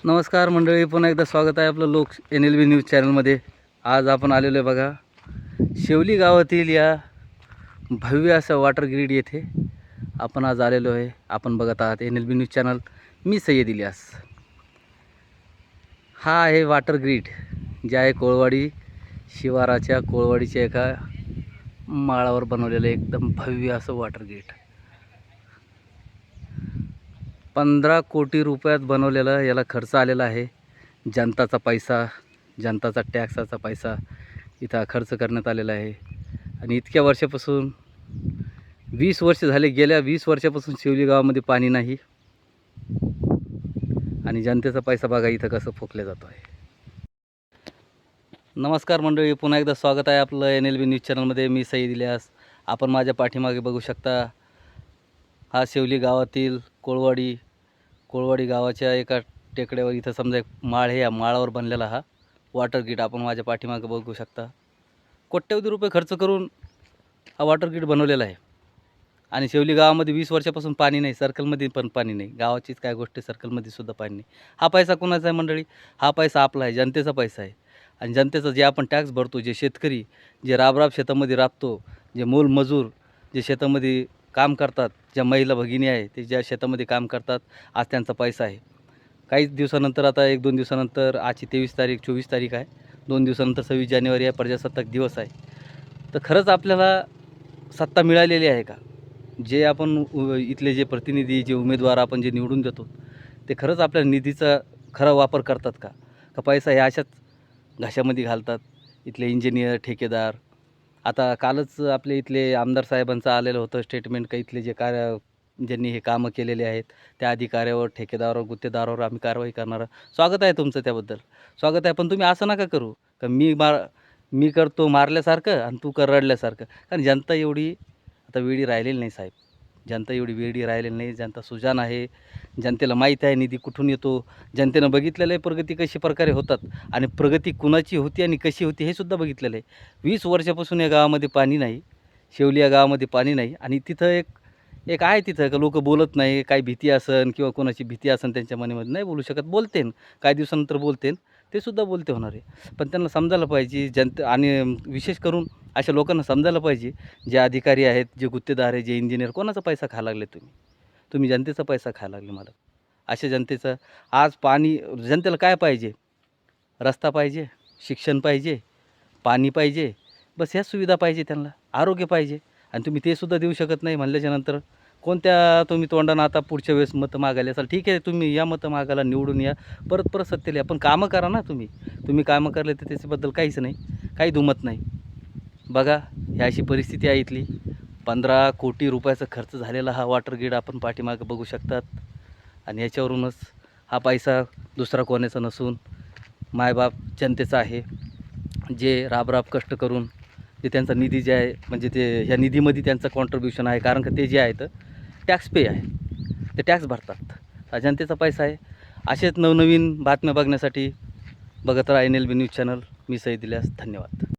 नमस्कार मंडळी, पुन्हा एकदा स्वागत आहे आपलं लोक NLB न्यूज चॅनलमध्ये. आज आपण आलेलो आहे बघा शेवली गावातील या भव्य असं वॉटर ग्रीड येथे आपण आज आलेलो आहे. आपण बघत आहात NLB न्यूज चॅनल. मी सय्यद इलियास. हा आहे वॉटर ग्रीड जे आहे कोळवाडी शिवाराच्या कोळवाडीच्या एका माळावर बनवलेलं एकदम भव्य असं वॉटर ग्रीड. 15 कोटी रुपयात बनवलेलं याला खर्च आलेला आहे. जनताचा पैसा, जनताचा टॅक्साचा पैसा इथं खर्च करण्यात आलेला आहे. आणि इतक्या वर्षापासून 20 वर्ष झाले, गेल्या 20 वर्षापासून शेवली गावामध्ये पाणी नाही. आणि जनतेचा पैसा बघा इथं कसं फोकला जातो आहे. नमस्कार मंडळी, पुन्हा एकदा स्वागत आहे आपलं NLB न्यूज चॅनलमध्ये. मी सय्यद इलियास. आपण माझ्या पाठीमागे बघू शकता हा शेवली गावातील कोळवाडी गावाच्या एका टेकड्यावर इथं समजा एक माळ आहे. या माळावर बनलेला हा वॉटर ग्रीड आपण माझ्या पाठीमागे बघू शकता. कोट्यवधी रुपये खर्च करून हा वॉटर ग्रीड बनवलेला आहे. आणि शेवली गावामध्ये 20 वर्षापासून पाणी नाही, सर्कलमध्ये पण पाणी नाही. गावाचीच काय गोष्ट, सर्कलमध्ये सुद्धा पाणी नाही. हा पैसा कोणाचा आहे मंडळी? हा पैसा आपला आहे, जनतेचा पैसा आहे. आणि जनतेचा जे आपण टॅक्स भरतो, जे शेतकरी जे राबराब शेतामध्ये राबतो, जे मोलमजूर जे शेतामध्ये काम करतात, ज्या महिला भगिनी आहे ते ज्या शेतामध्ये काम करतात, आज त्यांचा पैसा आहे. काहीच दिवसानंतर, आता 1-2 दिवसानंतर, आजची 23 तारीख 24 तारीख आहे, 2 दिवसानंतर 26 जानेवारी आहे, प्रजासत्ताक दिवस आहे. तर खरंच आपल्याला सत्ता मिळालेली आहे का? जे आपण इथले जे प्रतिनिधी, जे उमेदवार आपण जे निवडून देतो, ते खरंच आपल्या निधीचा खरा वापर करतात का? का पैसा हे अशाच घाशामध्ये घालतात? इथले इंजिनियर, ठेकेदार, आता कालच आपले इथले आमदार साहेबांचं आलेलं होतं स्टेटमेंट का इथले जे ज्यांनी हे कामं केलेले आहेत त्या अधिकाऱ्यावर, ठेकेदारावर, गुत्तेदारावर आम्ही कारवाई करणार. स्वागत आहे तुमचं, त्याबद्दल स्वागत आहे. पण तुम्ही असं नका करू का मी करतो मारल्यासारखं आणि तू कर रडल्यासारखं. कारण जनता एवढी आता वेळी राहिलेली नाही साहेब. जनता एवढी वेळी राहिलेली नाही. जनता सुजाण आहे. जनतेला माहीत आहे निधी कुठून येतो. जनतेनं बघितलेलं आहे प्रगती कशी प्रकारे होतात आणि प्रगती कुणाची होती आणि कशी होती हे सुद्धा बघितलेलं आहे. 20 वर्षापासून या गावामध्ये पाणी नाही, शेवली या गावामध्ये पाणी नाही. आणि तिथं एक आहे तिथं का लोक बोलत नाही. काही भीती असन किंवा कोणाची भीती असन त्यांच्या मनामध्ये, नाही बोलू शकत, बोलतेन काही दिवसानंतर बोलतेन, ते सुद्धा बोलते होणार आहे. पण त्यांना समजायला पाहिजे आणि विशेष करून अशा लोकांना समजायला पाहिजे, जे अधिकारी आहेत, जे गुत्तेदार आहे, जे इंजिनियर, कोणाचा पैसा खायला लागले तुम्ही जनतेचा पैसा खायला लागले मला. अशा जनतेचं आज पाणी, जनतेला काय पाहिजे? रस्ता पाहिजे, शिक्षण पाहिजे, पाणी पाहिजे, बस ह्या सुविधा पाहिजे त्यांना. आरोग्य पाहिजे. आणि तुम्ही ते सुद्धा देऊ शकत नाही म्हणल्याच्यानंतर कोणत्या तुम्ही तोंडानं आता पुढच्या वेळेस मतं मागायला असाल? ठीक आहे, तुम्ही या मतं मागायला, निवडून या, परत सत्तेला या, पण कामं करा ना. तुम्ही कामं करले तर त्याच्याबद्दल काहीच नाही, काही दुमत नाही. बघा ही अशी परिस्थिती आहे इथली. 15 कोटी रुपयाचा खर्च झालेला हा वॉटर ग्रीड आपण पाठीमागं बघू शकतात. आणि याच्यावरूनच हा पैसा दुसरा कोणाचा नसून मायबाप जनतेचा आहे, जे राबराब कष्ट करून जे त्यांचा निधी जे आहे, म्हणजे ते ह्या निधीमध्ये त्यांचं कॉन्ट्रीब्युशन आहे. कारण का ते जे आहेत टॅक्स पे आहे, ते टॅक्स भरतात. हा जनतेचा पैसा आहे. असेच नवनवीन बातम्या बघण्यासाठी बघत राहा NLB न्यूज चॅनल. मी सय्यद इलियास. धन्यवाद.